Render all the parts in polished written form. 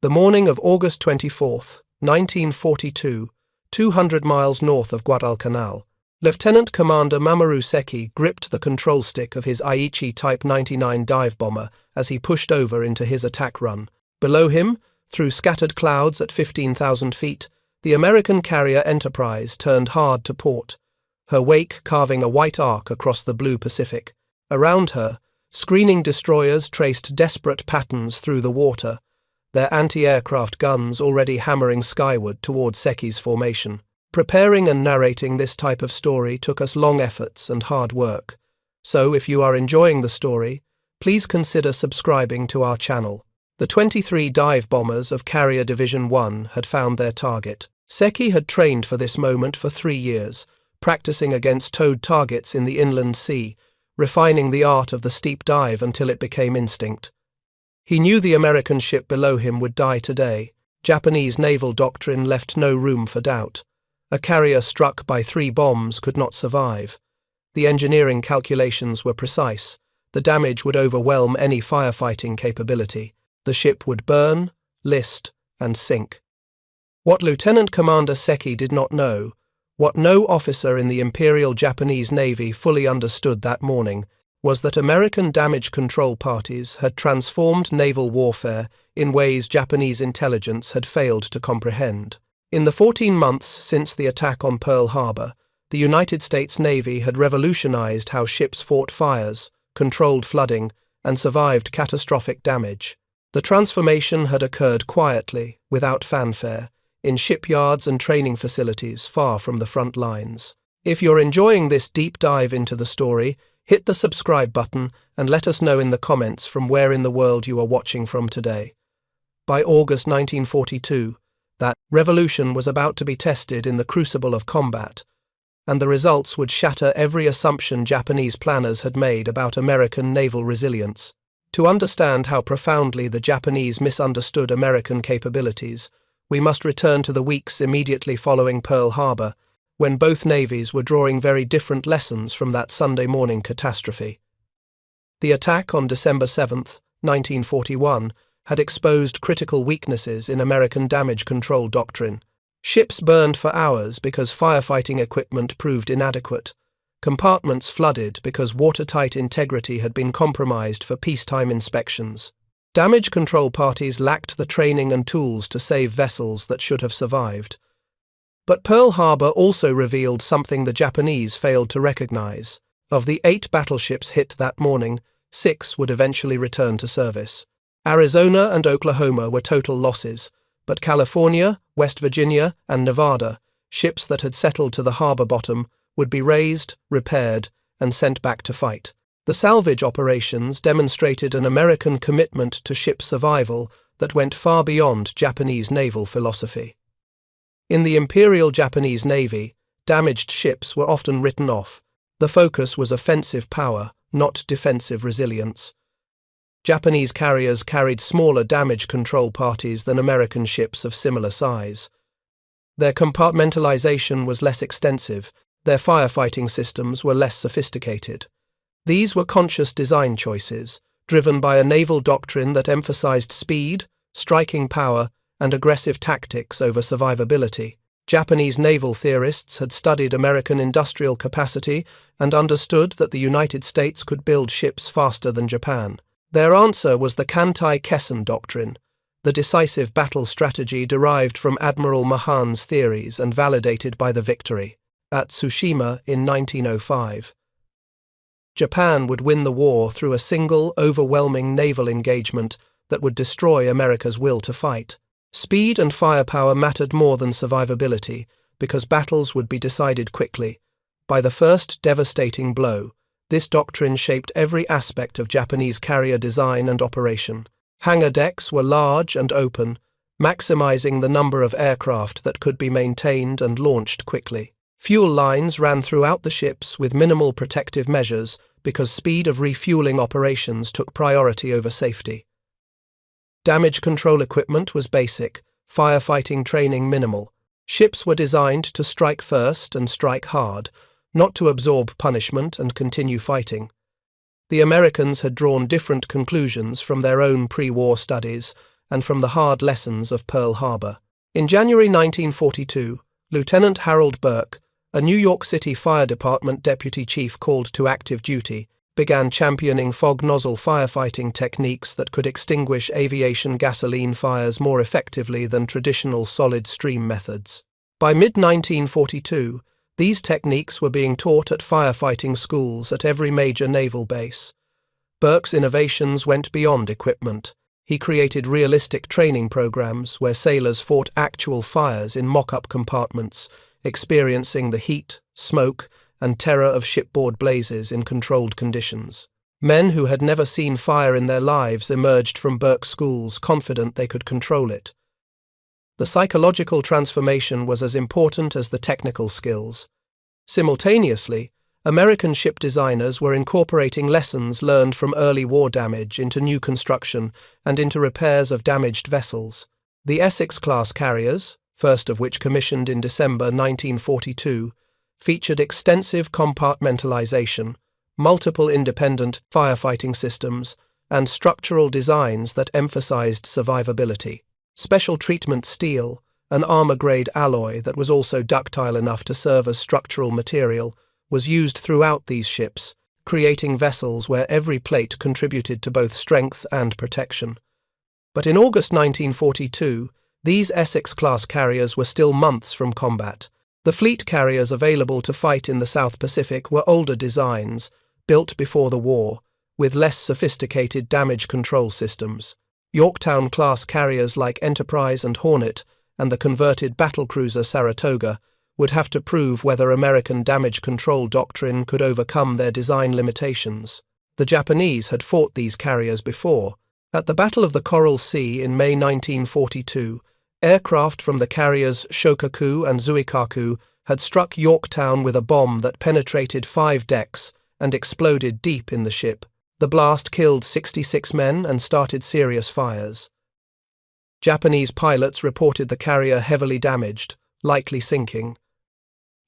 The morning of August 24, 1942, 200 miles north of Guadalcanal, Lieutenant Commander Commander Seki gripped the control stick of his Aichi Type 99 dive bomber as he pushed over into his attack run. Below him, through scattered clouds at 15,000 feet, the American carrier Enterprise turned hard to port, her wake carving a white arc across the blue Pacific. Around her, screening destroyers traced desperate patterns through the water, their anti-aircraft guns already hammering skyward toward Seki's formation. Preparing and narrating this type of story took us long efforts and hard work, so if you are enjoying the story, please consider subscribing to our channel. The 23 dive bombers of Carrier Division 1 had found their target. Seki had trained for this moment for 3 years, practicing against towed targets in the inland sea, refining the art of the steep dive until it became instinct. He knew the American ship below him would die today. Japanese naval doctrine left no room for doubt. A carrier struck by 3 bombs could not survive. The engineering calculations were precise. The damage would overwhelm any firefighting capability. The ship would burn, list, and sink. What Lieutenant Commander Seki did not know, what no officer in the Imperial Japanese Navy fully understood that morning, was that American damage control parties had transformed naval warfare in ways Japanese intelligence had failed to comprehend. In the 14 months since the attack on Pearl Harbor, the United States Navy had revolutionized how ships fought fires, controlled flooding, and survived catastrophic damage. The transformation had occurred quietly, without fanfare, in shipyards and training facilities far from the front lines. If you're enjoying this deep dive into the story, hit the subscribe button and let us know in the comments from where in the world you are watching from today. By August 1942, that revolution was about to be tested in the crucible of combat, and the results would shatter every assumption Japanese planners had made about American naval resilience. To understand how profoundly the Japanese misunderstood American capabilities, we must return to the weeks immediately following Pearl Harbor, when both navies were drawing very different lessons from that Sunday morning catastrophe. The attack on December 7, 1941, had exposed critical weaknesses in American damage control doctrine. Ships burned for hours because firefighting equipment proved inadequate. Compartments flooded because watertight integrity had been compromised for peacetime inspections. Damage control parties lacked the training and tools to save vessels that should have survived. But Pearl Harbor also revealed something the Japanese failed to recognize. Of the 8 battleships hit that morning, 6 would eventually return to service. Arizona and Oklahoma were total losses, but California, West Virginia, and Nevada, ships that had settled to the harbor bottom, would be raised, repaired, and sent back to fight. The salvage operations demonstrated an American commitment to ship survival that went far beyond Japanese naval philosophy. In the Imperial Japanese Navy, damaged ships were often written off. The focus was offensive power, not defensive resilience. Japanese carriers carried smaller damage control parties than American ships of similar size. Their compartmentalization was less extensive, their firefighting systems were less sophisticated. These were conscious design choices, driven by a naval doctrine that emphasized speed, striking power, and aggressive tactics over survivability. Japanese naval theorists had studied American industrial capacity and understood that the United States could build ships faster than Japan. Their answer was the Kantai-Kessen doctrine, the decisive battle strategy derived from Admiral Mahan's theories and validated by the victory at Tsushima in 1905. Japan would win the war through a single, overwhelming naval engagement that would destroy America's will to fight. Speed and firepower mattered more than survivability, because battles would be decided quickly. By the first devastating blow, this doctrine shaped every aspect of Japanese carrier design and operation. Hangar decks were large and open, maximizing the number of aircraft that could be maintained and launched quickly. Fuel lines ran throughout the ships with minimal protective measures because speed of refueling operations took priority over safety. Damage control equipment was basic, firefighting training minimal. Ships were designed to strike first and strike hard, not to absorb punishment and continue fighting. The Americans had drawn different conclusions from their own pre-war studies, and from the hard lessons of Pearl Harbor. In January 1942, Lieutenant Harold Burke, a New York City Fire Department deputy chief called to active duty, began championing fog nozzle firefighting techniques that could extinguish aviation gasoline fires more effectively than traditional solid stream methods. By mid-1942, these techniques were being taught at firefighting schools at every major naval base. Burke's innovations went beyond equipment. He created realistic training programs where sailors fought actual fires in mock-up compartments, experiencing the heat, smoke, and terror of shipboard blazes in controlled conditions. Men who had never seen fire in their lives emerged from Burke's schools confident they could control it. The psychological transformation was as important as the technical skills. Simultaneously, American ship designers were incorporating lessons learned from early war damage into new construction and into repairs of damaged vessels. The Essex-class carriers, first of which commissioned in December 1942, featured extensive compartmentalization, multiple independent firefighting systems, and structural designs that emphasized survivability. Special treatment steel, an armor-grade alloy that was also ductile enough to serve as structural material, was used throughout these ships, creating vessels where every plate contributed to both strength and protection. But in August 1942, these Essex-class carriers were still months from combat. The fleet carriers available to fight in the South Pacific were older designs, built before the war, with less sophisticated damage control systems. Yorktown-class carriers like Enterprise and Hornet, and the converted battlecruiser Saratoga, would have to prove whether American damage control doctrine could overcome their design limitations. The Japanese had fought these carriers before. At the Battle of the Coral Sea in May 1942, aircraft from the carriers Shokaku and Zuikaku had struck Yorktown with a bomb that penetrated 5 decks and exploded deep in the ship. The blast killed 66 men and started serious fires. Japanese pilots reported the carrier heavily damaged, likely sinking.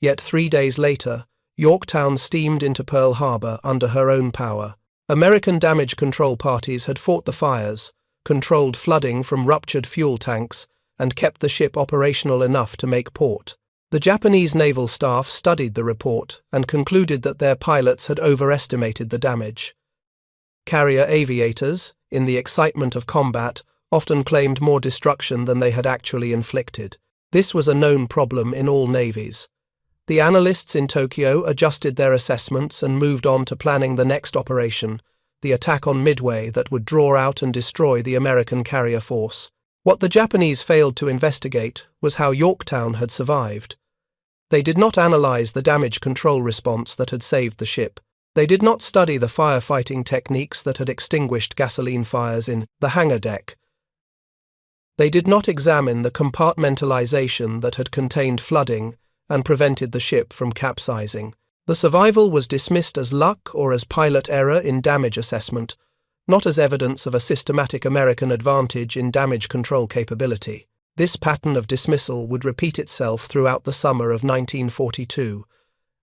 Yet 3 days later, Yorktown steamed into Pearl Harbor under her own power. American damage control parties had fought the fires, controlled flooding from ruptured fuel tanks, and kept the ship operational enough to make port. The Japanese naval staff studied the report and concluded that their pilots had overestimated the damage. Carrier aviators, in the excitement of combat, often claimed more destruction than they had actually inflicted. This was a known problem in all navies. The analysts in Tokyo adjusted their assessments and moved on to planning the next operation, the attack on Midway that would draw out and destroy the American carrier force. What the Japanese failed to investigate was how Yorktown had survived. They did not analyze the damage control response that had saved the ship. They did not study the firefighting techniques that had extinguished gasoline fires in the hangar deck. They did not examine the compartmentalization that had contained flooding and prevented the ship from capsizing. The survival was dismissed as luck or as pilot error in damage assessment, not as evidence of a systematic American advantage in damage control capability. This pattern of dismissal would repeat itself throughout the summer of 1942.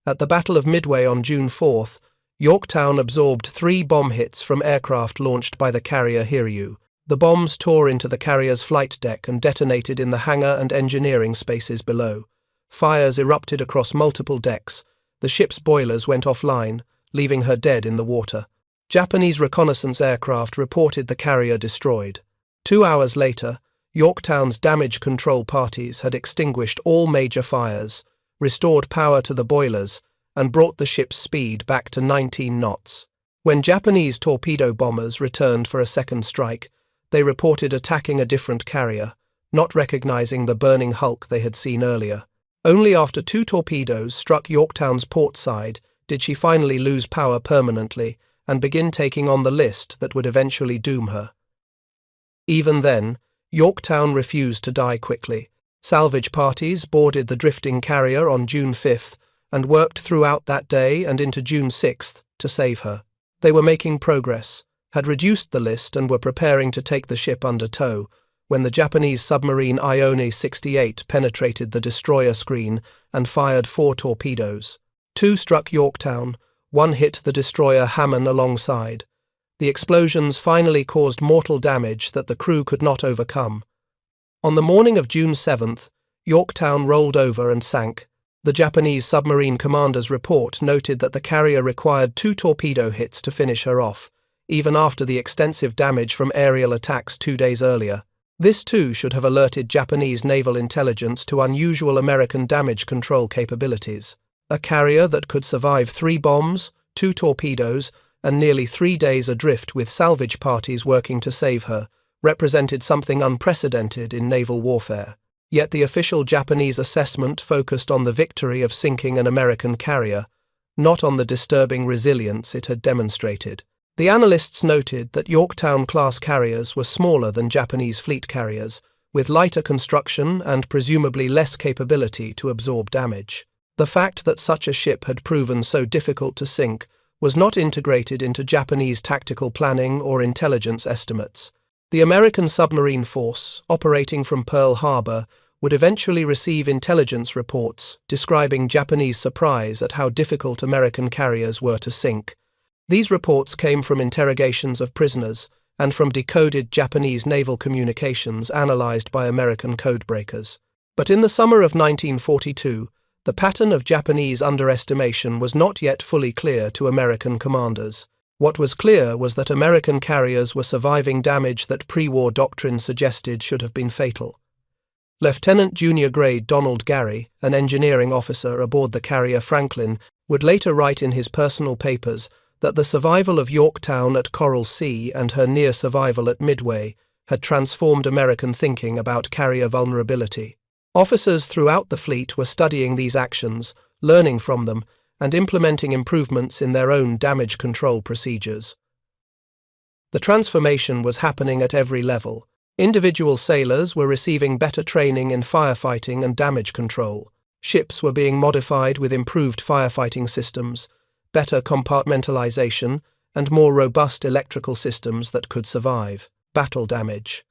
At the Battle of Midway on June 4th, Yorktown absorbed 3 bomb hits from aircraft launched by the carrier Hiryu. The bombs tore into the carrier's flight deck and detonated in the hangar and engineering spaces below. Fires erupted across multiple decks. The ship's boilers went offline, leaving her dead in the water. Japanese reconnaissance aircraft reported the carrier destroyed. 2 hours later, Yorktown's damage control parties had extinguished all major fires, restored power to the boilers, and brought the ship's speed back to 19 knots. When Japanese torpedo bombers returned for a second strike, they reported attacking a different carrier, not recognizing the burning hulk they had seen earlier. Only after 2 torpedoes struck Yorktown's port side did she finally lose power permanently and begin taking on the list that would eventually doom her. Even then, Yorktown refused to die quickly. Salvage parties boarded the drifting carrier on June 5th and worked throughout that day and into June 6th to save her. They were making progress, had reduced the list and were preparing to take the ship under tow, when the Japanese submarine Ione 68 penetrated the destroyer screen and fired 4 torpedoes. 2 struck Yorktown, 1 hit the destroyer Hammond alongside. The explosions finally caused mortal damage that the crew could not overcome. On the morning of June 7th, Yorktown rolled over and sank. The Japanese submarine commander's report noted that the carrier required 2 torpedo hits to finish her off, even after the extensive damage from aerial attacks 2 days earlier. This too should have alerted Japanese naval intelligence to unusual American damage control capabilities. A carrier that could survive 3 bombs, 2 torpedoes, and nearly 3 days adrift with salvage parties working to save her represented something unprecedented in naval warfare. Yet the official Japanese assessment focused on the victory of sinking an American carrier, not on the disturbing resilience it had demonstrated. The analysts noted that Yorktown-class carriers were smaller than Japanese fleet carriers, with lighter construction and presumably less capability to absorb damage. The fact that such a ship had proven so difficult to sink was not integrated into Japanese tactical planning or intelligence estimates. The American submarine force, operating from Pearl Harbor, would eventually receive intelligence reports describing Japanese surprise at how difficult American carriers were to sink. These reports came from interrogations of prisoners and from decoded Japanese naval communications analyzed by American codebreakers. But in the summer of 1942, the pattern of Japanese underestimation was not yet fully clear to American commanders. What was clear was that American carriers were surviving damage that pre-war doctrine suggested should have been fatal. Lieutenant Junior Grade Donald Gary, an engineering officer aboard the carrier Franklin, would later write in his personal papers that the survival of Yorktown at Coral Sea and her near survival at Midway had transformed American thinking about carrier vulnerability. Officers throughout the fleet were studying these actions, learning from them, and implementing improvements in their own damage control procedures. The transformation was happening at every level. Individual sailors were receiving better training in firefighting and damage control. Ships were being modified with improved firefighting systems, better compartmentalization, and more robust electrical systems that could survive battle damage.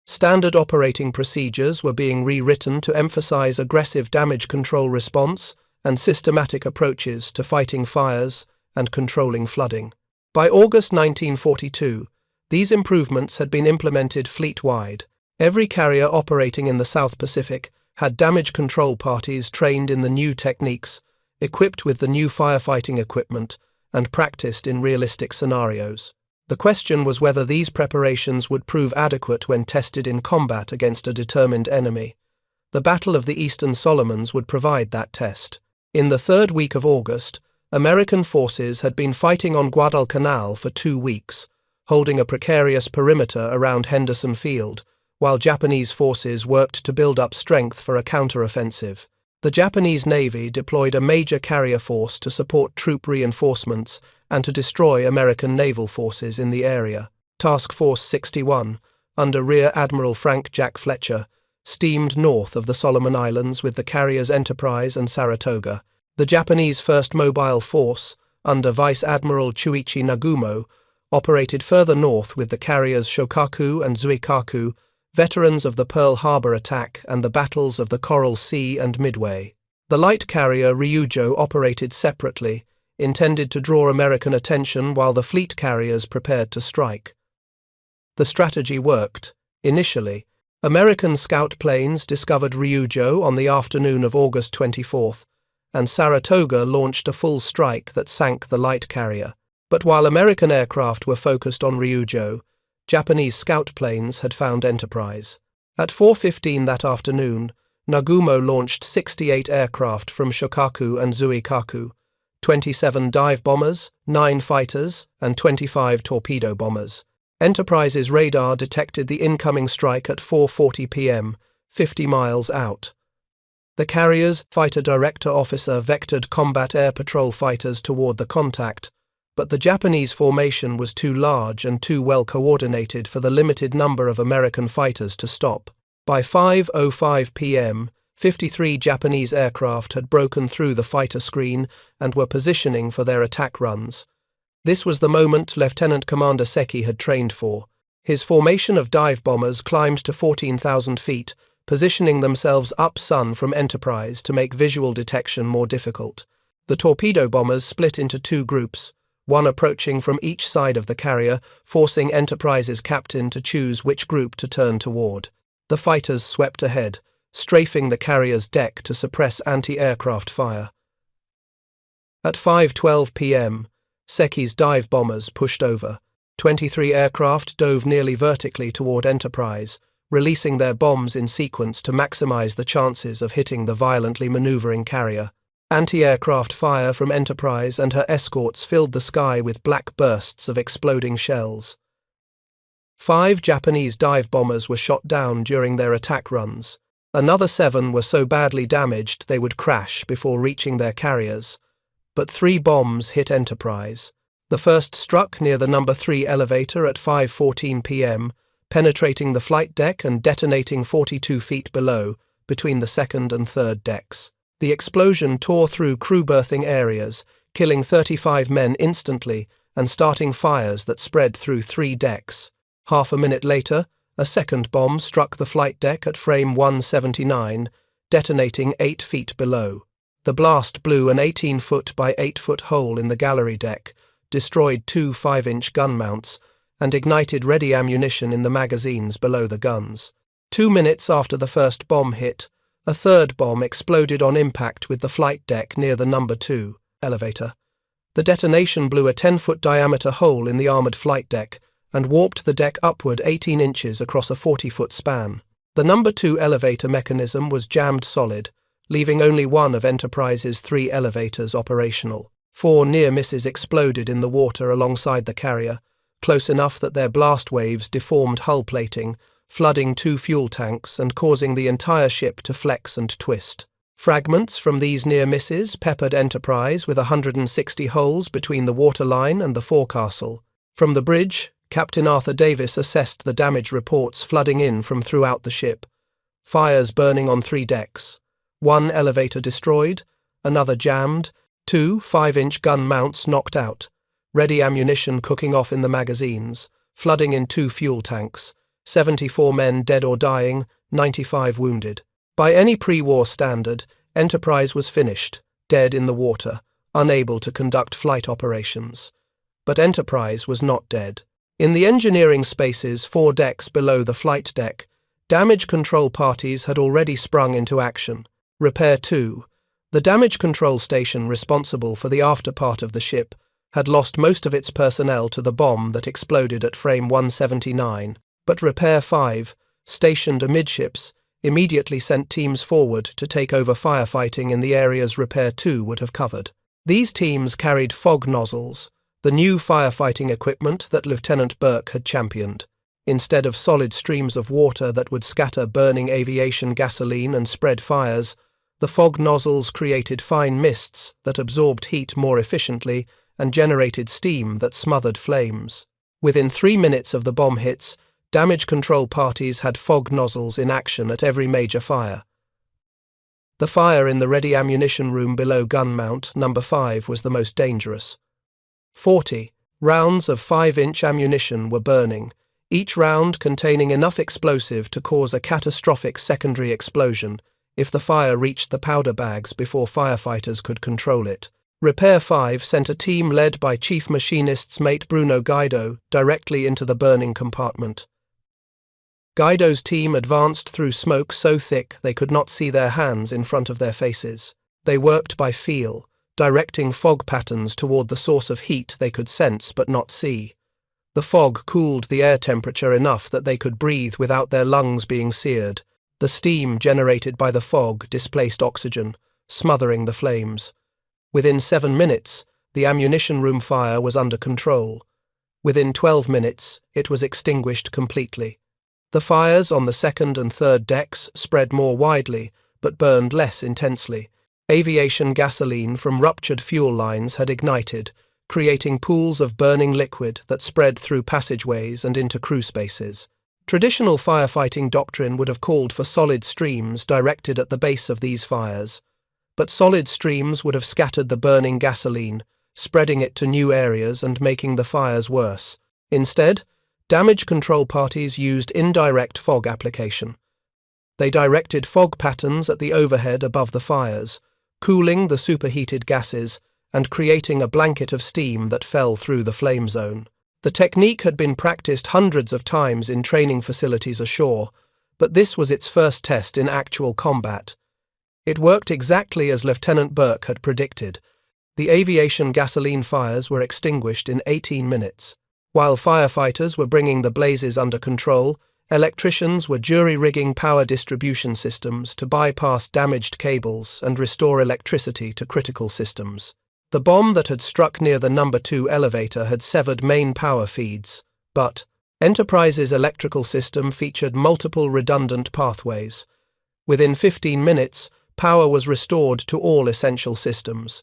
Standard operating procedures were being rewritten to emphasize aggressive damage control response and systematic approaches to fighting fires and controlling flooding. By August 1942, these improvements had been implemented fleet-wide. Every carrier operating in the South Pacific had damage control parties trained in the new techniques, equipped with the new firefighting equipment, and practiced in realistic scenarios. The question was whether these preparations would prove adequate when tested in combat against a determined enemy. The Battle of the Eastern Solomons would provide that test. In the 3rd week of August, American forces had been fighting on Guadalcanal for 2 weeks, holding a precarious perimeter around Henderson Field, while Japanese forces worked to build up strength for a counteroffensive. The Japanese Navy deployed a major carrier force to support troop reinforcements and to destroy American naval forces in the area. Task Force 61, under Rear Admiral Frank Jack Fletcher, steamed north of the Solomon Islands with the carriers Enterprise and Saratoga. The Japanese 1st Mobile Force, under Vice Admiral Chuichi Nagumo, operated further north with the carriers Shokaku and Zuikaku, veterans of the Pearl Harbor attack and the battles of the Coral Sea and Midway. The light carrier Ryujo operated separately, intended to draw American attention while the fleet carriers prepared to strike. The strategy worked. Initially, American scout planes discovered Ryujo on the afternoon of August 24th, and Saratoga launched a full strike that sank the light carrier. But while American aircraft were focused on Ryujo, Japanese scout planes had found Enterprise. At 4:15 that afternoon, Nagumo launched 68 aircraft from Shokaku and Zuikaku, 27 dive bombers, 9 fighters, and 25 torpedo bombers. Enterprise's radar detected the incoming strike at 4:40 p.m., 50 miles out. The carrier's fighter director officer vectored combat air patrol fighters toward the contact, but the Japanese formation was too large and too well coordinated for the limited number of American fighters to stop. By 5:05 p.m., 53 Japanese aircraft had broken through the fighter screen and were positioning for their attack runs. This was the moment Lieutenant Commander Seki had trained for. His formation of dive bombers climbed to 14,000 feet, positioning themselves up-sun from Enterprise to make visual detection more difficult. The torpedo bombers split into 2 groups, one approaching from each side of the carrier, forcing Enterprise's captain to choose which group to turn toward. The fighters swept ahead, strafing the carrier's deck to suppress anti-aircraft fire. At 5:12 p.m., Seki's dive bombers pushed over. 23 aircraft dove nearly vertically toward Enterprise, releasing their bombs in sequence to maximize the chances of hitting the violently maneuvering carrier. Anti-aircraft fire from Enterprise and her escorts filled the sky with black bursts of exploding shells. 5 Japanese dive bombers were shot down during their attack runs. Another 7 were so badly damaged they would crash before reaching their carriers. But 3 bombs hit Enterprise. The first struck near the number 3 elevator at 5:14 p.m., penetrating the flight deck and detonating 42 feet below, between the second and third decks. The explosion tore through crew berthing areas, killing 35 men instantly and starting fires that spread through 3 decks. Half a minute later, a second bomb struck the flight deck at frame 179, detonating 8 feet below. The blast blew an 18-foot by 8-foot hole in the gallery deck, destroyed 2 5-inch gun mounts, and ignited ready ammunition in the magazines below the guns. 2 minutes after the first bomb hit, a third bomb exploded on impact with the flight deck near the number 2 elevator. The detonation blew a 10-foot diameter hole in the armored flight deck and warped the deck upward 18 inches across a 40-foot span. The number 2 elevator mechanism was jammed solid, leaving only one of Enterprise's 3 elevators operational. 4 near misses exploded in the water alongside the carrier, close enough that their blast waves deformed hull plating, flooding 2 fuel tanks and causing the entire ship to flex and twist. Fragments from these near misses peppered Enterprise with 160 holes between the waterline and the forecastle. From the bridge, Captain Arthur Davis assessed the damage reports flooding in from throughout the ship. Fires burning on 3 decks. 1 elevator destroyed, another jammed, 2 5-inch gun mounts knocked out, ready ammunition cooking off in the magazines, flooding in 2 fuel tanks, 74 men dead or dying, 95 wounded. By any pre-war standard, Enterprise was finished, dead in the water, unable to conduct flight operations. But Enterprise was not dead. In the engineering spaces 4 decks below the flight deck, damage control parties had already sprung into action. Repair 2. The damage control station responsible for the after part of the ship had lost most of its personnel to the bomb that exploded at frame 179, but Repair 5, stationed amidships, immediately sent teams forward to take over firefighting in the areas Repair 2 would have covered. These teams carried fog nozzles, the new firefighting equipment that Lieutenant Burke had championed. Instead of solid streams of water that would scatter burning aviation gasoline and spread fires, the fog nozzles created fine mists that absorbed heat more efficiently and generated steam that smothered flames. Within 3 minutes of the bomb hits, damage control parties had fog nozzles in action at every major fire. The fire in the ready ammunition room below gun mount number 5 was the most dangerous. 40 rounds of 5-inch ammunition were burning, each round containing enough explosive to cause a catastrophic secondary explosion if the fire reached the powder bags before firefighters could control it. Repair 5 sent a team led by Chief Machinist's mate Bruno Guido directly into the burning compartment. Guido's team advanced through smoke so thick they could not see their hands in front of their faces. They worked by feel, directing fog patterns toward the source of heat they could sense but not see. The fog cooled the air temperature enough that they could breathe without their lungs being seared. The steam generated by the fog displaced oxygen, smothering the flames. Within 7 minutes, the ammunition room fire was under control. Within 12 minutes, it was extinguished completely. The fires on the second and third decks spread more widely, but burned less intensely. Aviation gasoline from ruptured fuel lines had ignited, creating pools of burning liquid that spread through passageways and into crew spaces. Traditional firefighting doctrine would have called for solid streams directed at the base of these fires, but solid streams would have scattered the burning gasoline, spreading it to new areas and making the fires worse. Instead, damage control parties used indirect fog application. They directed fog patterns at the overhead above the fires, cooling the superheated gases and creating a blanket of steam that fell through the flame zone. The technique had been practiced hundreds of times in training facilities ashore, but this was its first test in actual combat. It worked exactly as Lieutenant Burke had predicted. The aviation gasoline fires were extinguished in 18 minutes. While firefighters were bringing the blazes under control, electricians were jury-rigging power distribution systems to bypass damaged cables and restore electricity to critical systems. The bomb that had struck near the No. 2 elevator had severed main power feeds, but Enterprise's electrical system featured multiple redundant pathways. Within 15 minutes, power was restored to all essential systems.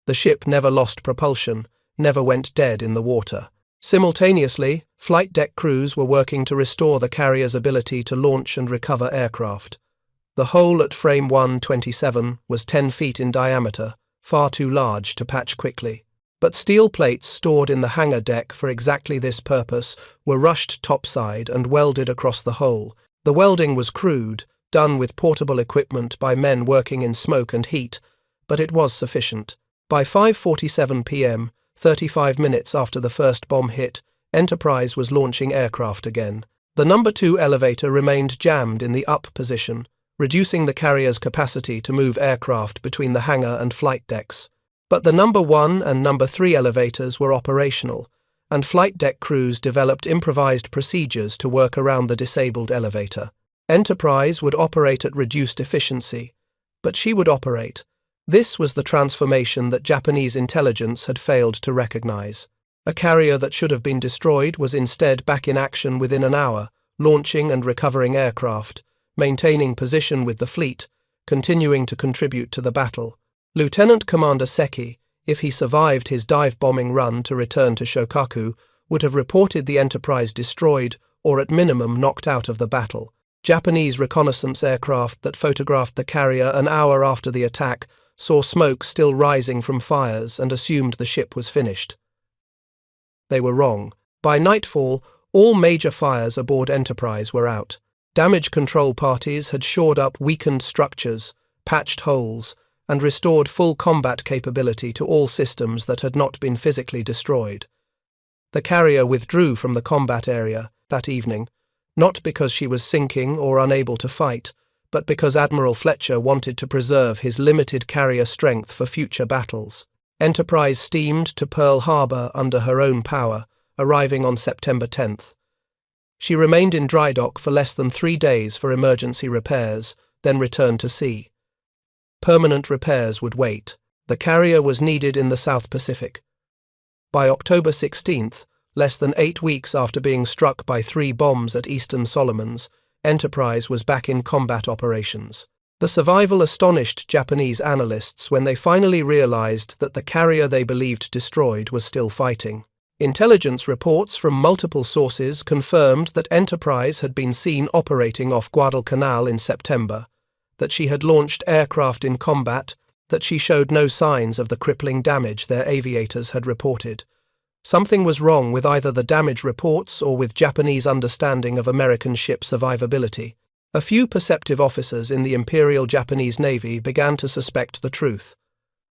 The ship never lost propulsion, never went dead in the water. Simultaneously, flight deck crews were working to restore the carrier's ability to launch and recover aircraft. The hole at frame 127 was 10 feet in diameter, far too large to patch quickly. But steel plates stored in the hangar deck for exactly this purpose were rushed topside and welded across the hole. The welding was crude, done with portable equipment by men working in smoke and heat, but it was sufficient. By 5:47 p.m., 35 minutes after the first bomb hit, Enterprise was launching aircraft again. The No. 2 elevator remained jammed in the up position, reducing the carrier's capacity to move aircraft between the hangar and flight decks. But the No. 1 and No. 3 elevators were operational, and flight deck crews developed improvised procedures to work around the disabled elevator. Enterprise would operate at reduced efficiency, but she would operate. This was the transformation that Japanese intelligence had failed to recognize. A carrier that should have been destroyed was instead back in action within an hour, launching and recovering aircraft, maintaining position with the fleet, continuing to contribute to the battle. Lieutenant Commander Seki, if he survived his dive-bombing run to return to Shokaku, would have reported the Enterprise destroyed or at minimum knocked out of the battle. Japanese reconnaissance aircraft that photographed the carrier an hour after the attack saw smoke still rising from fires and assumed the ship was finished. They were wrong. By nightfall, all major fires aboard Enterprise were out. Damage control parties had shored up weakened structures, patched holes, and restored full combat capability to all systems that had not been physically destroyed. The carrier withdrew from the combat area that evening, not because she was sinking or unable to fight, but because Admiral Fletcher wanted to preserve his limited carrier strength for future battles. Enterprise steamed to Pearl Harbor under her own power, arriving on September 10th. She remained in dry dock for less than 3 days for emergency repairs, then returned to sea. Permanent repairs would wait. The carrier was needed in the South Pacific. By October 16th, less than 8 weeks after being struck by 3 bombs at Eastern Solomons, Enterprise was back in combat operations. The survival astonished Japanese analysts when they finally realized that the carrier they believed destroyed was still fighting. Intelligence reports from multiple sources confirmed that Enterprise had been seen operating off Guadalcanal in September, that she had launched aircraft in combat, that she showed no signs of the crippling damage their aviators had reported. Something was wrong with either the damage reports or with Japanese understanding of American ship survivability. A few perceptive officers in the Imperial Japanese Navy began to suspect the truth.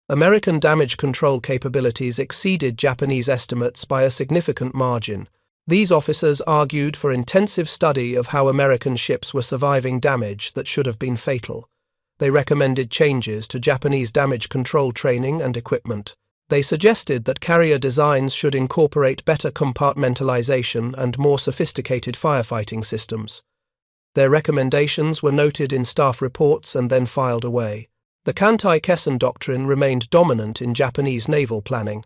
American damage control capabilities exceeded Japanese estimates by a significant margin. These officers argued for intensive study of how American ships were surviving damage that should have been fatal. They recommended changes to Japanese damage control training and equipment. They suggested that carrier designs should incorporate better compartmentalization and more sophisticated firefighting systems. Their recommendations were noted in staff reports and then filed away. The Kantai-Kessen doctrine remained dominant in Japanese naval planning.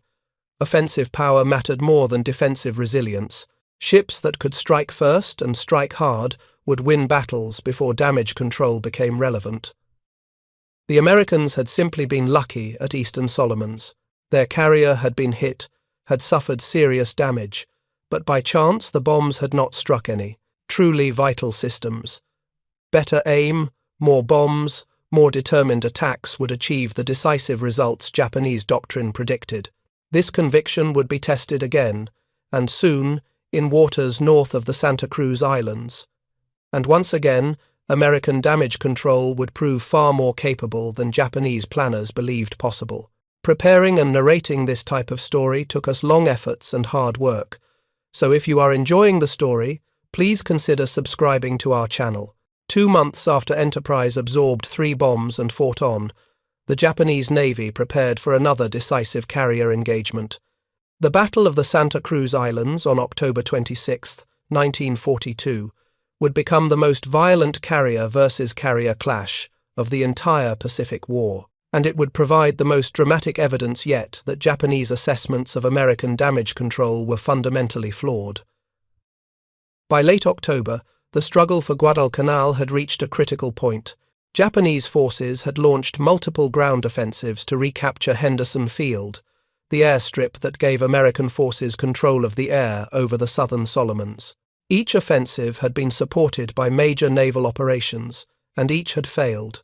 Offensive power mattered more than defensive resilience. Ships that could strike first and strike hard would win battles before damage control became relevant. The Americans had simply been lucky at Eastern Solomons. Their carrier had been hit, had suffered serious damage, but by chance the bombs had not struck any truly vital systems. Better aim, more bombs, more determined attacks would achieve the decisive results Japanese doctrine predicted. This conviction would be tested again, and soon, in waters north of the Santa Cruz Islands. And once again, American damage control would prove far more capable than Japanese planners believed possible. Preparing and narrating this type of story took us long efforts and hard work. So if you are enjoying the story, please consider subscribing to our channel. 2 months after Enterprise absorbed 3 bombs and fought on, the Japanese Navy prepared for another decisive carrier engagement. The Battle of the Santa Cruz Islands on October 26, 1942, would become the most violent carrier versus carrier clash of the entire Pacific War, and it would provide the most dramatic evidence yet that Japanese assessments of American damage control were fundamentally flawed. By late October, the struggle for Guadalcanal had reached a critical point. Japanese forces had launched multiple ground offensives to recapture Henderson Field, the airstrip that gave American forces control of the air over the southern Solomons. Each offensive had been supported by major naval operations, and each had failed.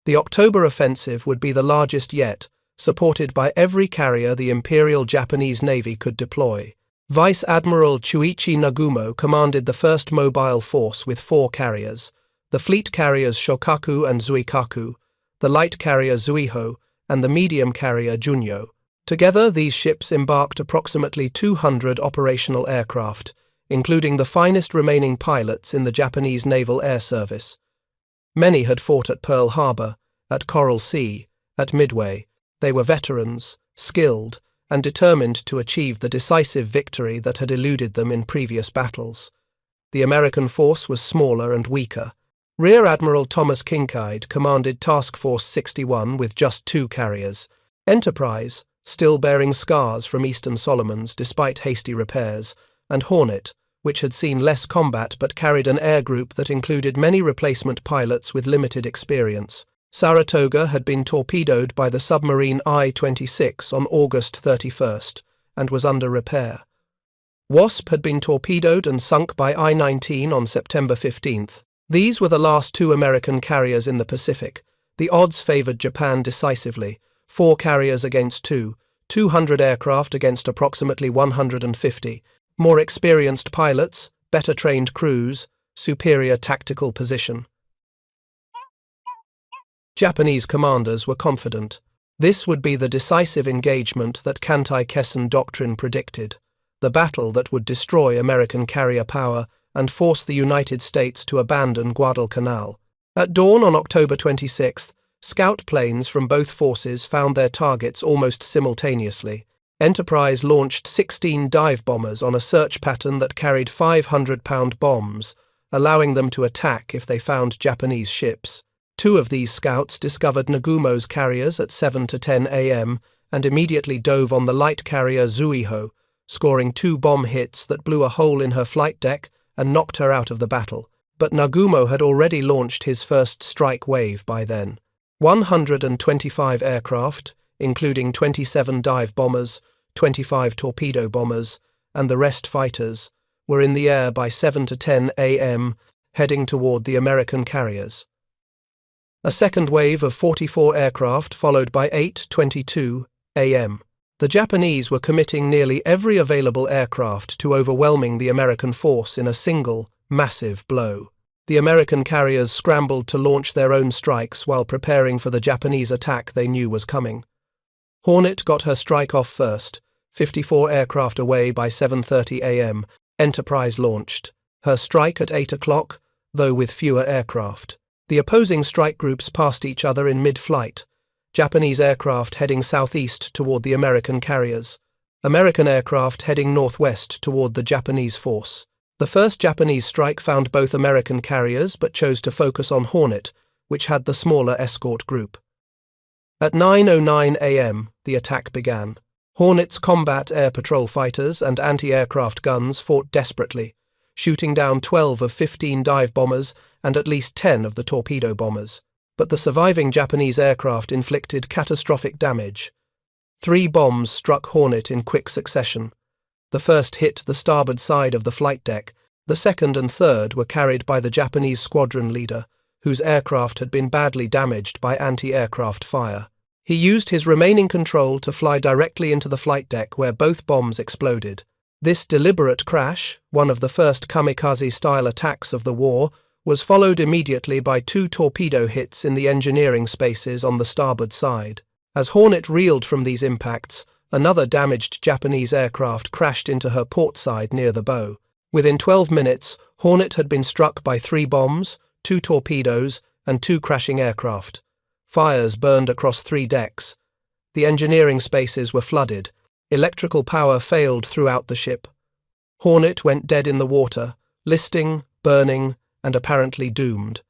The October offensive would be the largest yet, supported by every carrier the Imperial Japanese Navy could deploy. Vice Admiral Chuichi Nagumo commanded the first mobile force with 4 carriers, the fleet carriers Shokaku and Zuikaku, the light carrier Zuiho, and the medium carrier Junyo. Together, these ships embarked approximately 200 operational aircraft, including the finest remaining pilots in the Japanese Naval Air Service. Many had fought at Pearl Harbor, at Coral Sea, at Midway. They were veterans, skilled, and determined to achieve the decisive victory that had eluded them in previous battles. The American force was smaller and weaker. Rear Admiral Thomas Kinkaid commanded Task Force 61 with just 2 carriers. Enterprise, still bearing scars from Eastern Solomons despite hasty repairs, and Hornet, which had seen less combat but carried an air group that included many replacement pilots with limited experience. Saratoga had been torpedoed by the submarine I-26 on August 31st and was under repair. Wasp had been torpedoed and sunk by I-19 on September 15th. These were the last 2 American carriers in the Pacific. The odds favored Japan decisively, 4 carriers against 2, 200 aircraft against approximately 150, more experienced pilots, better trained crews, superior tactical position. Japanese commanders were confident. This would be the decisive engagement that Kantai-Kessen doctrine predicted, the battle that would destroy American carrier power and force the United States to abandon Guadalcanal. At dawn on October 26th, scout planes from both forces found their targets almost simultaneously. Enterprise launched 16 dive bombers on a search pattern that carried 500-pound bombs, allowing them to attack if they found Japanese ships. 2 of these scouts discovered Nagumo's carriers at 7 to 10 a.m. and immediately dove on the light carrier Zuiho, scoring 2 bomb hits that blew a hole in her flight deck and knocked her out of the battle. But Nagumo had already launched his first strike wave by then. 125 aircraft, including 27 dive bombers, 25 torpedo bombers, and the rest fighters, were in the air by 7 to 10 a.m., heading toward the American carriers. A second wave of 44 aircraft followed by 8:22 a.m. The Japanese were committing nearly every available aircraft to overwhelming the American force in a single, massive blow. The American carriers scrambled to launch their own strikes while preparing for the Japanese attack they knew was coming. Hornet got her strike off first, 54 aircraft away by 7:30 a.m. Enterprise launched. Her strike at 8 o'clock, though with fewer aircraft. The opposing strike groups passed each other in mid-flight, Japanese aircraft heading southeast toward the American carriers, American aircraft heading northwest toward the Japanese force. The first Japanese strike found both American carriers but chose to focus on Hornet, which had the smaller escort group. At 9:09 a.m., the attack began. Hornet's combat air patrol fighters and anti-aircraft guns fought desperately, shooting down 12 of 15 dive bombers and at least 10 of the torpedo bombers. But the surviving Japanese aircraft inflicted catastrophic damage. 3 bombs struck Hornet in quick succession. The first hit the starboard side of the flight deck. The second and third were carried by the Japanese squadron leader, whose aircraft had been badly damaged by anti-aircraft fire. He used his remaining control to fly directly into the flight deck where both bombs exploded. This deliberate crash, one of the first kamikaze-style attacks of the war, was followed immediately by 2 torpedo hits in the engineering spaces on the starboard side. As Hornet reeled from these impacts, another damaged Japanese aircraft crashed into her port side near the bow. Within 12 minutes, Hornet had been struck by 3 bombs, 2 torpedoes, and 2 crashing aircraft. Fires burned across 3 decks. The engineering spaces were flooded. Electrical power failed throughout the ship. Hornet went dead in the water, listing, burning, and apparently doomed.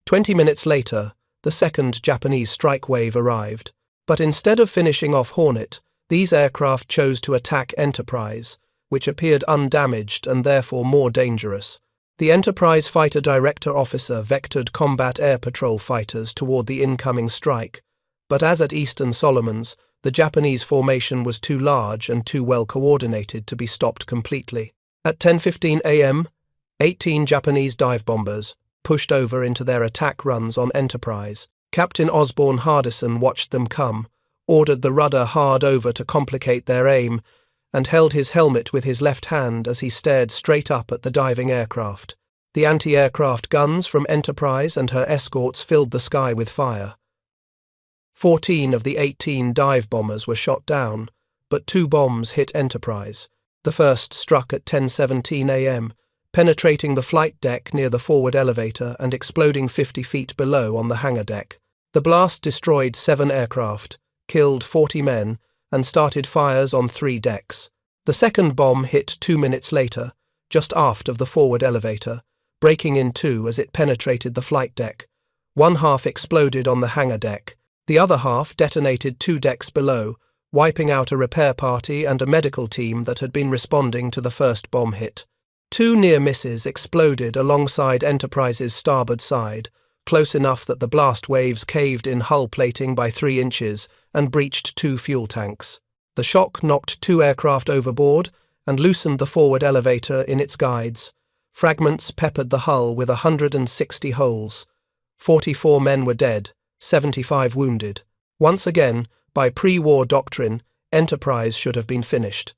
20 minutes later, the second Japanese strike wave arrived. But instead of finishing off Hornet, these aircraft chose to attack Enterprise, which appeared undamaged and therefore more dangerous. The Enterprise fighter director officer vectored combat air patrol fighters toward the incoming strike, but as at Eastern Solomons, the Japanese formation was too large and too well coordinated to be stopped completely. At 10:15 a.m., 18 Japanese dive bombers pushed over into their attack runs on Enterprise. Captain Osborne Hardison watched them come, ordered the rudder hard over to complicate their aim, and held his helmet with his left hand as he stared straight up at the diving aircraft. The anti-aircraft guns from Enterprise and her escorts filled the sky with fire. 14 of the 18 dive bombers were shot down, but 2 bombs hit Enterprise. The first struck at 10:17 a.m., penetrating the flight deck near the forward elevator and exploding 50 feet below on the hangar deck. The blast destroyed 7 aircraft, killed 40 men, and started fires on 3 decks. The second bomb hit 2 minutes later, just aft of the forward elevator, breaking in 2 as it penetrated the flight deck. One half exploded on the hangar deck. The other half detonated 2 decks below, wiping out a repair party and a medical team that had been responding to the first bomb hit. 2 near misses exploded alongside Enterprise's starboard side, close enough that the blast waves caved in hull plating by 3 inches and breached 2 fuel tanks. The shock knocked 2 aircraft overboard and loosened the forward elevator in its guides. Fragments peppered the hull with 160 holes. 44 men were dead, 75 wounded. Once again, by pre-war doctrine, Enterprise should have been finished.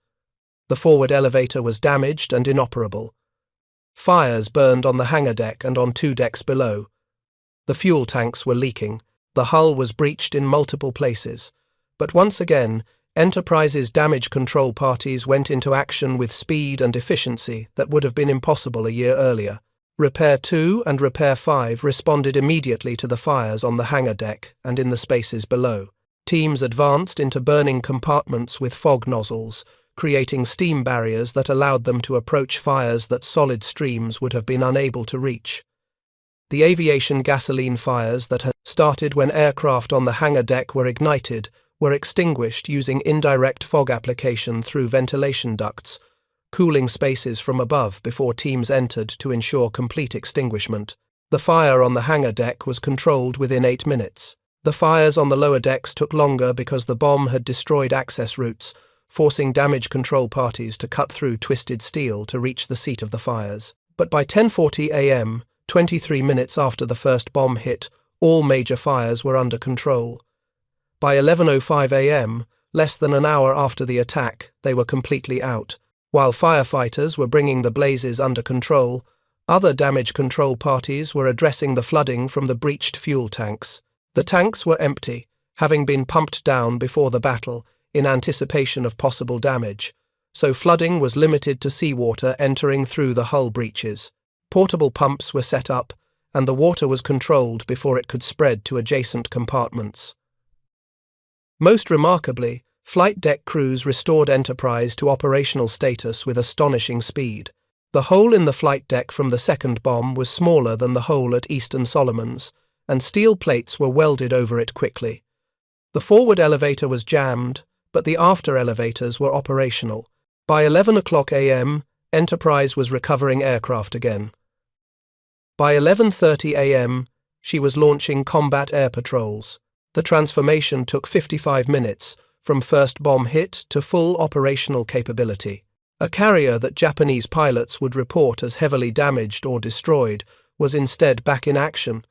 The forward elevator was damaged and inoperable. Fires burned on the hangar deck and on 2 decks below. The fuel tanks were leaking. The hull was breached in multiple places. But once again, Enterprise's damage control parties went into action with speed and efficiency that would have been impossible a year earlier. Repair 2 and Repair 5 responded immediately to the fires on the hangar deck and in the spaces below. Teams advanced into burning compartments with fog nozzles, creating steam barriers that allowed them to approach fires that solid streams would have been unable to reach. The aviation gasoline fires that had started when aircraft on the hangar deck were ignited were extinguished using indirect fog application through ventilation ducts, cooling spaces from above before teams entered to ensure complete extinguishment. The fire on the hangar deck was controlled within 8 minutes. The fires on the lower decks took longer because the bomb had destroyed access routes, forcing damage control parties to cut through twisted steel to reach the seat of the fires. But by 10:40 a.m., 23 minutes after the first bomb hit, all major fires were under control. By 11:05 a.m., less than an hour after the attack, they were completely out. While firefighters were bringing the blazes under control, other damage control parties were addressing the flooding from the breached fuel tanks. The tanks were empty, having been pumped down before the battle in anticipation of possible damage, so flooding was limited to seawater entering through the hull breaches. Portable pumps were set up, and the water was controlled before it could spread to adjacent compartments. Most remarkably, flight deck crews restored Enterprise to operational status with astonishing speed. The hole in the flight deck from the second bomb was smaller than the hole at Eastern Solomons, and steel plates were welded over it quickly. The forward elevator was jammed, but the after elevators were operational. By 11 o'clock a.m., Enterprise was recovering aircraft again. By 11:30 a.m., she was launching combat air patrols. The transformation took 55 minutes, from first bomb hit to full operational capability. A carrier that Japanese pilots would report as heavily damaged or destroyed was instead back in action,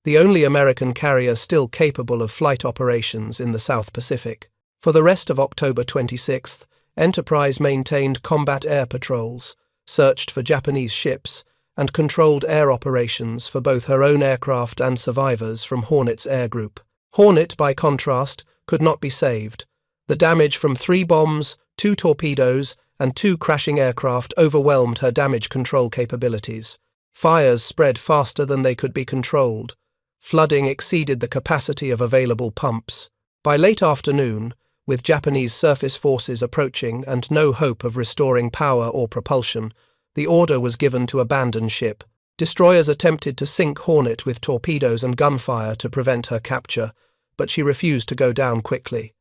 the only American carrier still capable of flight operations in the South Pacific. For the rest of October 26th, Enterprise maintained combat air patrols, searched for Japanese ships, and controlled air operations for both her own aircraft and survivors from Hornet's air group. Hornet, by contrast, could not be saved. The damage from 3 bombs, 2 torpedoes, and 2 crashing aircraft overwhelmed her damage control capabilities. Fires spread faster than they could be controlled. Flooding exceeded the capacity of available pumps. By late afternoon, with Japanese surface forces approaching and no hope of restoring power or propulsion, the order was given to abandon ship. Destroyers attempted to sink Hornet with torpedoes and gunfire to prevent her capture, but she refused to go down quickly.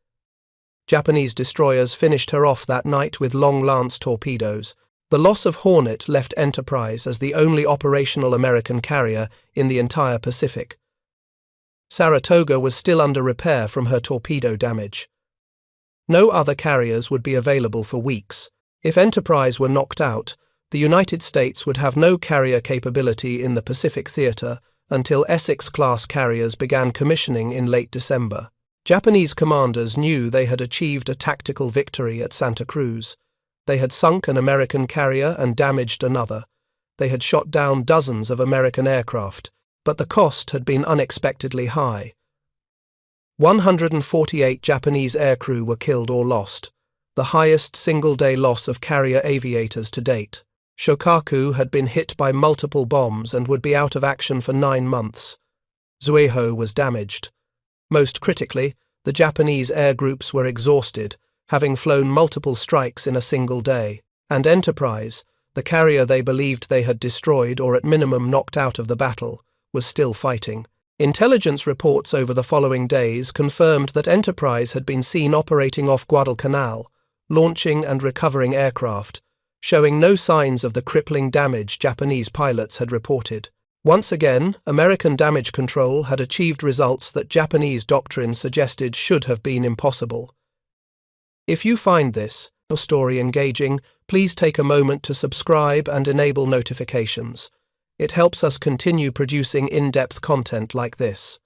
Japanese destroyers finished her off that night with long-lance torpedoes. The loss of Hornet left Enterprise as the only operational American carrier in the entire Pacific. Saratoga was still under repair from her torpedo damage. No other carriers would be available for weeks. If Enterprise were knocked out, the United States would have no carrier capability in the Pacific theater until Essex-class carriers began commissioning in late December. Japanese commanders knew they had achieved a tactical victory at Santa Cruz. They had sunk an American carrier and damaged another. They had shot down dozens of American aircraft, but the cost had been unexpectedly high. 148 Japanese aircrew were killed or lost, the highest single-day loss of carrier aviators to date. Shokaku had been hit by multiple bombs and would be out of action for 9 months. Zueho was damaged. Most critically, the Japanese air groups were exhausted, having flown multiple strikes in a single day, and Enterprise, the carrier they believed they had destroyed or at minimum knocked out of the battle, was still fighting. Intelligence reports over the following days confirmed that Enterprise had been seen operating off Guadalcanal, launching and recovering aircraft, showing no signs of the crippling damage Japanese pilots had reported. Once again, American damage control had achieved results that Japanese doctrine suggested should have been impossible. If you find this story engaging, please take a moment to subscribe and enable notifications. It helps us continue producing in-depth content like this.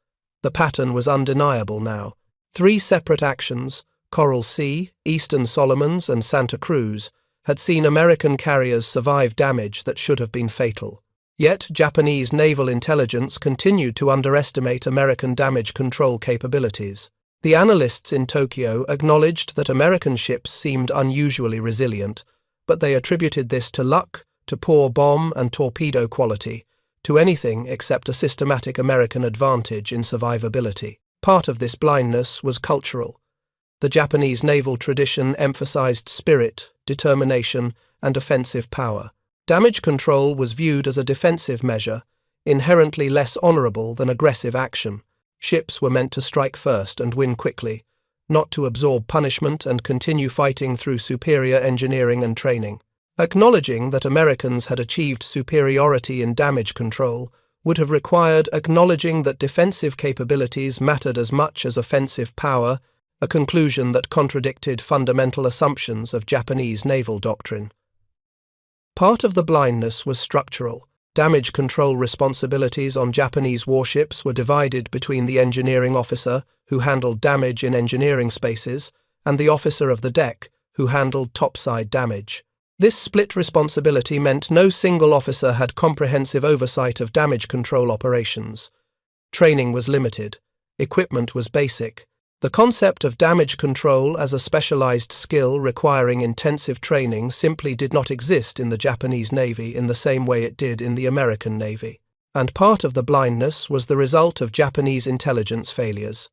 The pattern was undeniable now. 3 separate actions, Coral Sea, Eastern Solomons, and Santa Cruz, had seen American carriers survive damage that should have been fatal. Yet Japanese naval intelligence continued to underestimate American damage control capabilities. The analysts in Tokyo acknowledged that American ships seemed unusually resilient, but they attributed this to luck, to poor bomb and torpedo quality, to anything except a systematic American advantage in survivability. Part of this blindness was cultural. The Japanese naval tradition emphasized spirit, determination, and offensive power. Damage control was viewed as a defensive measure, inherently less honorable than aggressive action. Ships were meant to strike first and win quickly, not to absorb punishment and continue fighting through superior engineering and training. Acknowledging that Americans had achieved superiority in damage control would have required acknowledging that defensive capabilities mattered as much as offensive power, a conclusion that contradicted fundamental assumptions of Japanese naval doctrine. Part of the blindness was structural. Damage control responsibilities on Japanese warships were divided between the engineering officer, who handled damage in engineering spaces, and the officer of the deck, who handled topside damage. This split responsibility meant no single officer had comprehensive oversight of damage control operations. Training was limited. Equipment was basic. The concept of damage control as a specialized skill requiring intensive training simply did not exist in the Japanese Navy in the same way it did in the American Navy. And part of the blindness was the result of Japanese intelligence failures.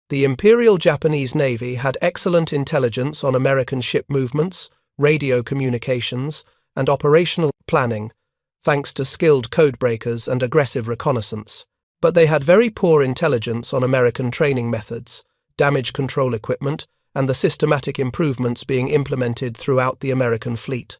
The Imperial Japanese Navy had excellent intelligence on American ship movements, radio communications, and operational planning, thanks to skilled codebreakers and aggressive reconnaissance. But they had very poor intelligence on American training methods, damage control equipment, and the systematic improvements being implemented throughout the American fleet.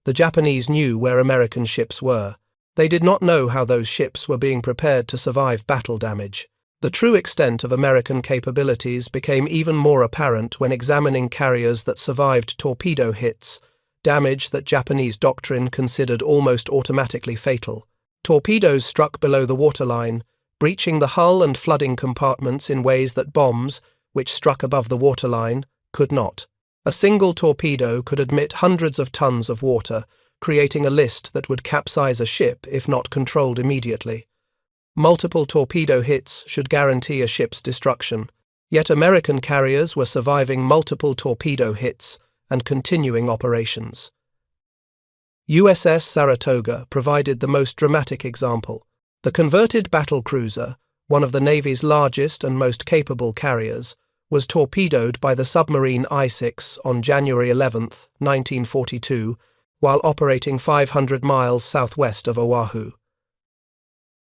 The Japanese knew where American ships were. They did not know how those ships were being prepared to survive battle damage. The true extent of American capabilities became even more apparent when examining carriers that survived torpedo hits, damage that Japanese doctrine considered almost automatically fatal. Torpedoes struck below the waterline, breaching the hull and flooding compartments in ways that bombs, which struck above the waterline, could not. A single torpedo could admit hundreds of tons of water, creating a list that would capsize a ship if not controlled immediately. Multiple torpedo hits should guarantee a ship's destruction, yet American carriers were surviving multiple torpedo hits and continuing operations. USS Saratoga provided the most dramatic example. The converted battlecruiser, one of the Navy's largest and most capable carriers, was torpedoed by the submarine I-6 on January 11, 1942, while operating 500 miles southwest of Oahu.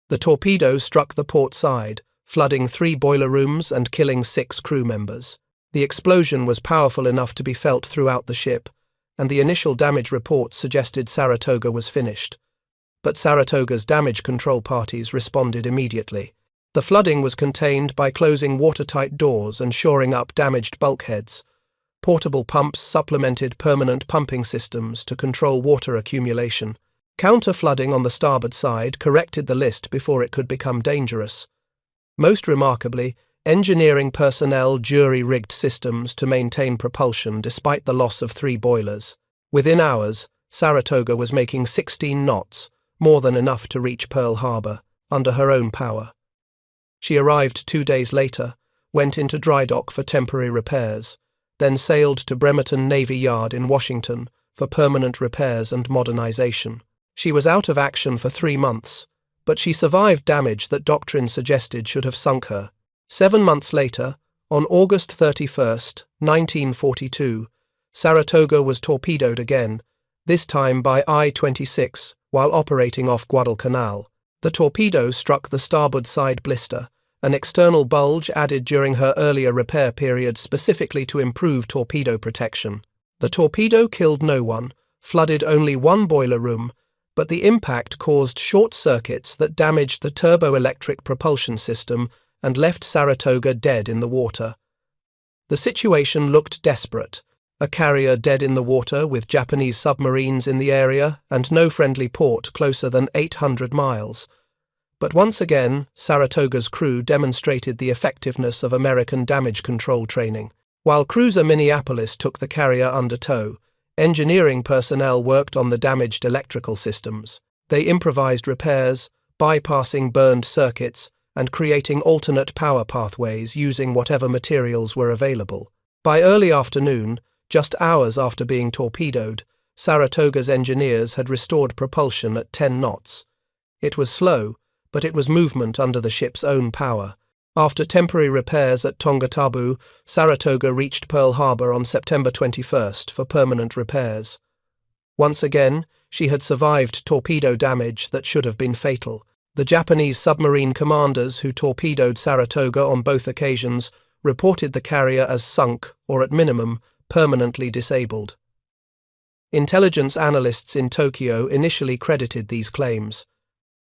The torpedo struck the port side, flooding 3 boiler rooms and killing 6 crew members. The explosion was powerful enough to be felt throughout the ship, and the initial damage reports suggested Saratoga was finished. But Saratoga's damage control parties responded immediately. The flooding was contained by closing watertight doors and shoring up damaged bulkheads. Portable pumps supplemented permanent pumping systems to control water accumulation. Counter-flooding on the starboard side corrected the list before it could become dangerous. Most remarkably, engineering personnel jury-rigged systems to maintain propulsion despite the loss of 3 boilers. Within hours, Saratoga was making 16 knots, more than enough to reach Pearl Harbor, under her own power. She arrived 2 days later, went into dry dock for temporary repairs, then sailed to Bremerton Navy Yard in Washington for permanent repairs and modernization. She was out of action for 3 months, but she survived damage that doctrine suggested should have sunk her. 7 months later, on August 31, 1942, Saratoga was torpedoed again, this time by I-26, while operating off Guadalcanal. The torpedo struck the starboard side blister, an external bulge added during her earlier repair period specifically to improve torpedo protection. The torpedo killed no one, flooded only 1 boiler room, but the impact caused short circuits that damaged the turboelectric propulsion system and left Saratoga dead in the water. The situation looked desperate. A carrier dead in the water with Japanese submarines in the area and no friendly port closer than 800 miles. But once again, Saratoga's crew demonstrated the effectiveness of American damage control training. While cruiser Minneapolis took the carrier under tow, engineering personnel worked on the damaged electrical systems. They improvised repairs, bypassing burned circuits, and creating alternate power pathways using whatever materials were available. By early afternoon, just hours after being torpedoed, Saratoga's engineers had restored propulsion at 10 knots. It was slow, but it was movement under the ship's own power. After temporary repairs at Tongatabu, Saratoga reached Pearl Harbor on September 21 for permanent repairs. Once again, she had survived torpedo damage that should have been fatal. The Japanese submarine commanders who torpedoed Saratoga on both occasions reported the carrier as sunk or, at minimum, permanently disabled. Intelligence analysts in Tokyo initially credited these claims.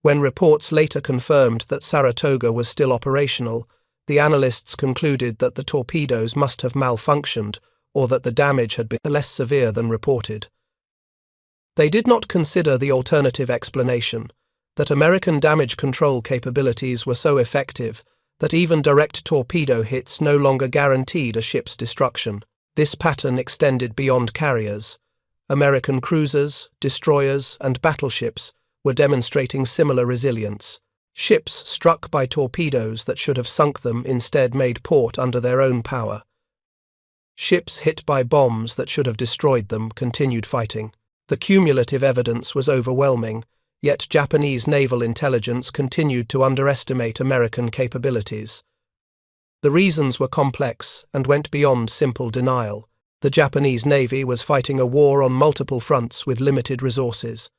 When reports later confirmed that Saratoga was still operational, the analysts concluded that the torpedoes must have malfunctioned or that the damage had been less severe than reported. They did not consider the alternative explanation, that American damage control capabilities were so effective that even direct torpedo hits no longer guaranteed a ship's destruction. This pattern extended beyond carriers. American cruisers, destroyers, and battleships were demonstrating similar resilience. Ships struck by torpedoes that should have sunk them instead made port under their own power. Ships hit by bombs that should have destroyed them continued fighting. The cumulative evidence was overwhelming, yet Japanese naval intelligence continued to underestimate American capabilities. The reasons were complex and went beyond simple denial. The Japanese Navy was fighting a war on multiple fronts with limited resources.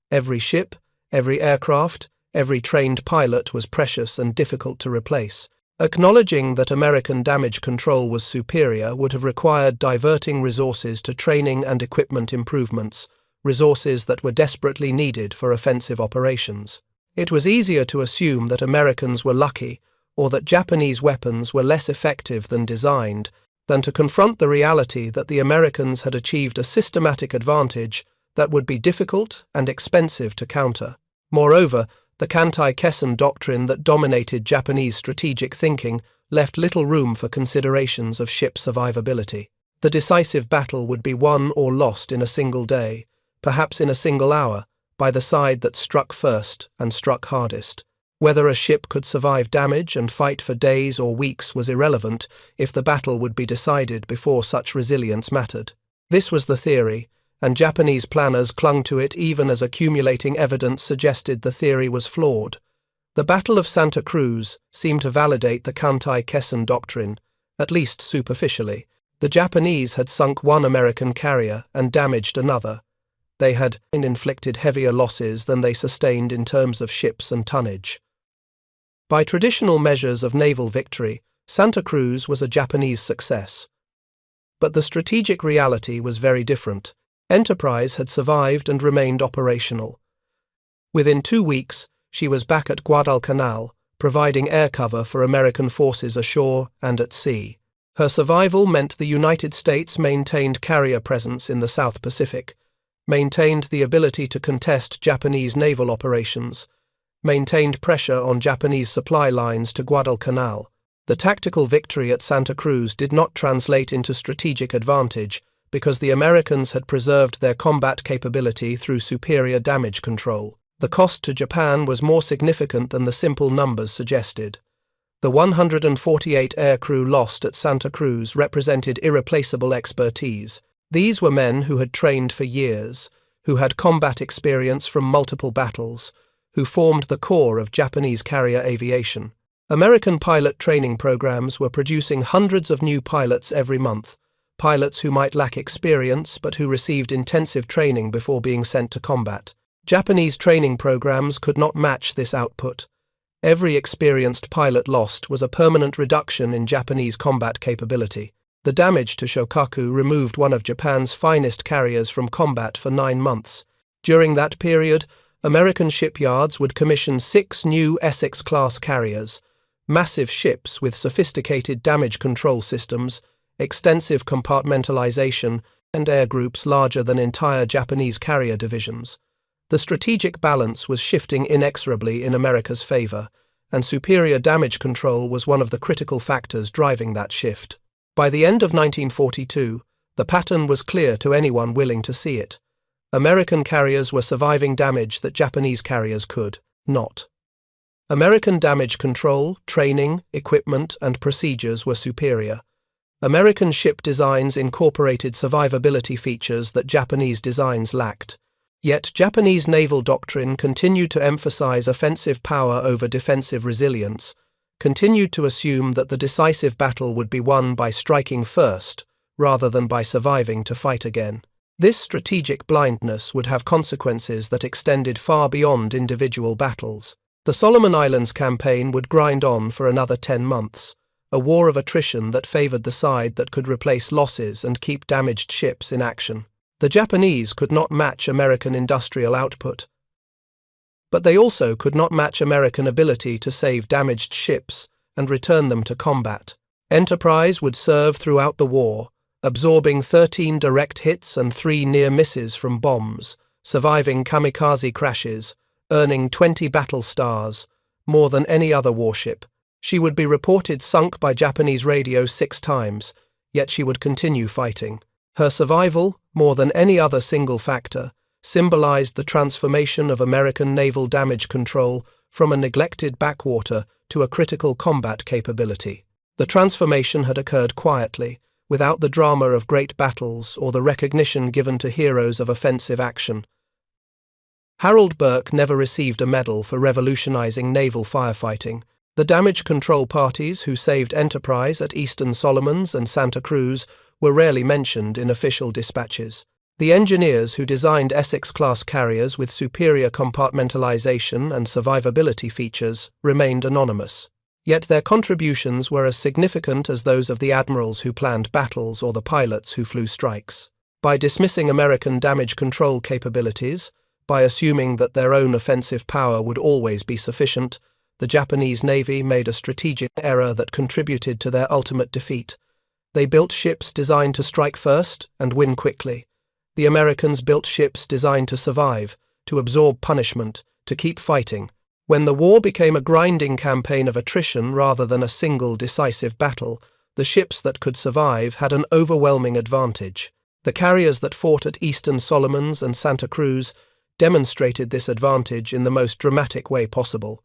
Every ship, every aircraft, every trained pilot was precious and difficult to replace. Acknowledging that American damage control was superior would have required diverting resources to training and equipment improvements, resources that were desperately needed for offensive operations. It was easier to assume that Americans were lucky or that Japanese weapons were less effective than designed, than to confront the reality that the Americans had achieved a systematic advantage that would be difficult and expensive to counter. Moreover, the Kantai-Kessen doctrine that dominated Japanese strategic thinking left little room for considerations of ship survivability. The decisive battle would be won or lost in a single day, perhaps in a single hour, by the side that struck first and struck hardest. Whether a ship could survive damage and fight for days or weeks was irrelevant if the battle would be decided before such resilience mattered. This was the theory, and Japanese planners clung to it even as accumulating evidence suggested the theory was flawed. The Battle of Santa Cruz seemed to validate the Kantai-Kessen doctrine, at least superficially. The Japanese had sunk one American carrier and damaged another. They had inflicted heavier losses than they sustained in terms of ships and tonnage. By traditional measures of naval victory, Santa Cruz was a Japanese success. But the strategic reality was very different. Enterprise had survived and remained operational. Within 2 weeks, she was back at Guadalcanal, providing air cover for American forces ashore and at sea. Her survival meant the United States maintained carrier presence in the South Pacific, maintained the ability to contest Japanese naval operations, maintained pressure on Japanese supply lines to Guadalcanal. The tactical victory at Santa Cruz did not translate into strategic advantage because the Americans had preserved their combat capability through superior damage control. The cost to Japan was more significant than the simple numbers suggested. The 148 aircrew lost at Santa Cruz represented irreplaceable expertise. These were men who had trained for years, who had combat experience from multiple battles, who formed the core of Japanese carrier aviation. American pilot training programs were producing hundreds of new pilots every month, pilots who might lack experience but who received intensive training before being sent to combat. Japanese training programs could not match this output. Every experienced pilot lost was a permanent reduction in Japanese combat capability. The damage to Shokaku removed one of Japan's finest carriers from combat for 9 months. During that period, American shipyards would commission 6 new Essex-class carriers, massive ships with sophisticated damage control systems, extensive compartmentalization, and air groups larger than entire Japanese carrier divisions. The strategic balance was shifting inexorably in America's favor, and superior damage control was one of the critical factors driving that shift. By the end of 1942, the pattern was clear to anyone willing to see it. American carriers were surviving damage that Japanese carriers could not. American damage control, training, equipment, and procedures were superior. American ship designs incorporated survivability features that Japanese designs lacked. Yet Japanese naval doctrine continued to emphasize offensive power over defensive resilience, continued to assume that the decisive battle would be won by striking first, rather than by surviving to fight again. This strategic blindness would have consequences that extended far beyond individual battles. The Solomon Islands campaign would grind on for another 10 months, a war of attrition that favored the side that could replace losses and keep damaged ships in action. The Japanese could not match American industrial output, but they also could not match American ability to save damaged ships and return them to combat. Enterprise would serve throughout the war, absorbing 13 direct hits and 3 near misses from bombs, surviving kamikaze crashes, earning 20 battle stars, more than any other warship. She would be reported sunk by Japanese radio 6 times, yet she would continue fighting. Her survival, more than any other single factor, symbolized the transformation of American naval damage control from a neglected backwater to a critical combat capability. The transformation had occurred quietly, without the drama of great battles or the recognition given to heroes of offensive action. Harold Burke never received a medal for revolutionizing naval firefighting. The damage control parties who saved Enterprise at Eastern Solomons and Santa Cruz were rarely mentioned in official dispatches. The engineers who designed Essex-class carriers with superior compartmentalization and survivability features remained anonymous. Yet their contributions were as significant as those of the admirals who planned battles or the pilots who flew strikes. By dismissing American damage control capabilities, by assuming that their own offensive power would always be sufficient, the Japanese Navy made a strategic error that contributed to their ultimate defeat. They built ships designed to strike first and win quickly. The Americans built ships designed to survive, to absorb punishment, to keep fighting. When the war became a grinding campaign of attrition rather than a single decisive battle, the ships that could survive had an overwhelming advantage. The carriers that fought at Eastern Solomons and Santa Cruz demonstrated this advantage in the most dramatic way possible.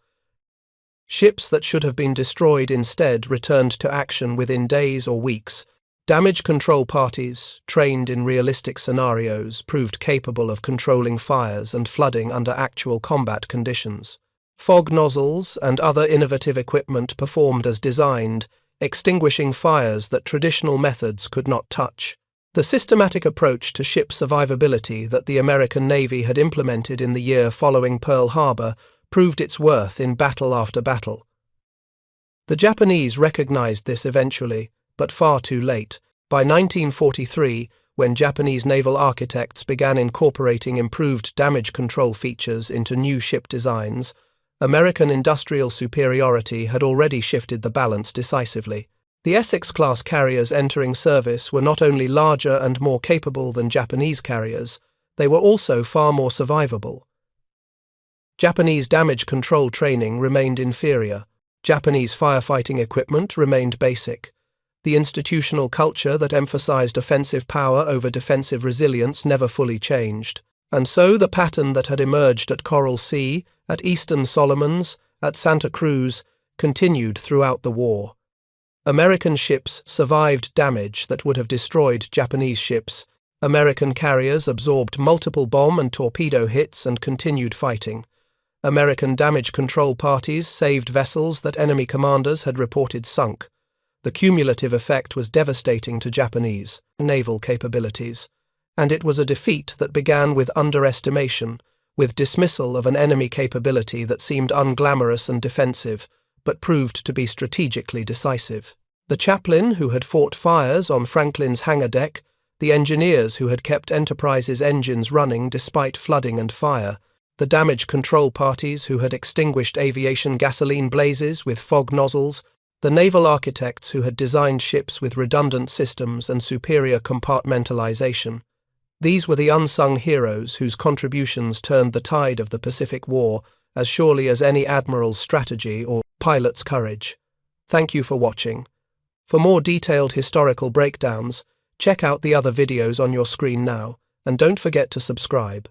Ships that should have been destroyed instead returned to action within days or weeks. Damage control parties, trained in realistic scenarios, proved capable of controlling fires and flooding under actual combat conditions. Fog nozzles and other innovative equipment performed as designed, extinguishing fires that traditional methods could not touch. The systematic approach to ship survivability that the American Navy had implemented in the year following Pearl Harbor proved its worth in battle after battle. The Japanese recognized this eventually, but far too late. By 1943, when Japanese naval architects began incorporating improved damage control features into new ship designs, American industrial superiority had already shifted the balance decisively. The Essex-class carriers entering service were not only larger and more capable than Japanese carriers, they were also far more survivable. Japanese damage control training remained inferior. Japanese firefighting equipment remained basic. The institutional culture that emphasized offensive power over defensive resilience never fully changed. And so the pattern that had emerged at Coral Sea, at Eastern Solomons, at Santa Cruz, continued throughout the war. American ships survived damage that would have destroyed Japanese ships. American carriers absorbed multiple bomb and torpedo hits and continued fighting. American damage control parties saved vessels that enemy commanders had reported sunk. The cumulative effect was devastating to Japanese naval capabilities, and it was a defeat that began with underestimation, with dismissal of an enemy capability that seemed unglamorous and defensive, but proved to be strategically decisive. The chaplain who had fought fires on Franklin's hangar deck, the engineers who had kept Enterprise's engines running despite flooding and fire, the damage control parties who had extinguished aviation gasoline blazes with fog nozzles, the naval architects who had designed ships with redundant systems and superior compartmentalization. These were the unsung heroes whose contributions turned the tide of the Pacific War as surely as any admiral's strategy or pilot's courage. Thank you for watching. For more detailed historical breakdowns, check out the other videos on your screen now, and don't forget to subscribe.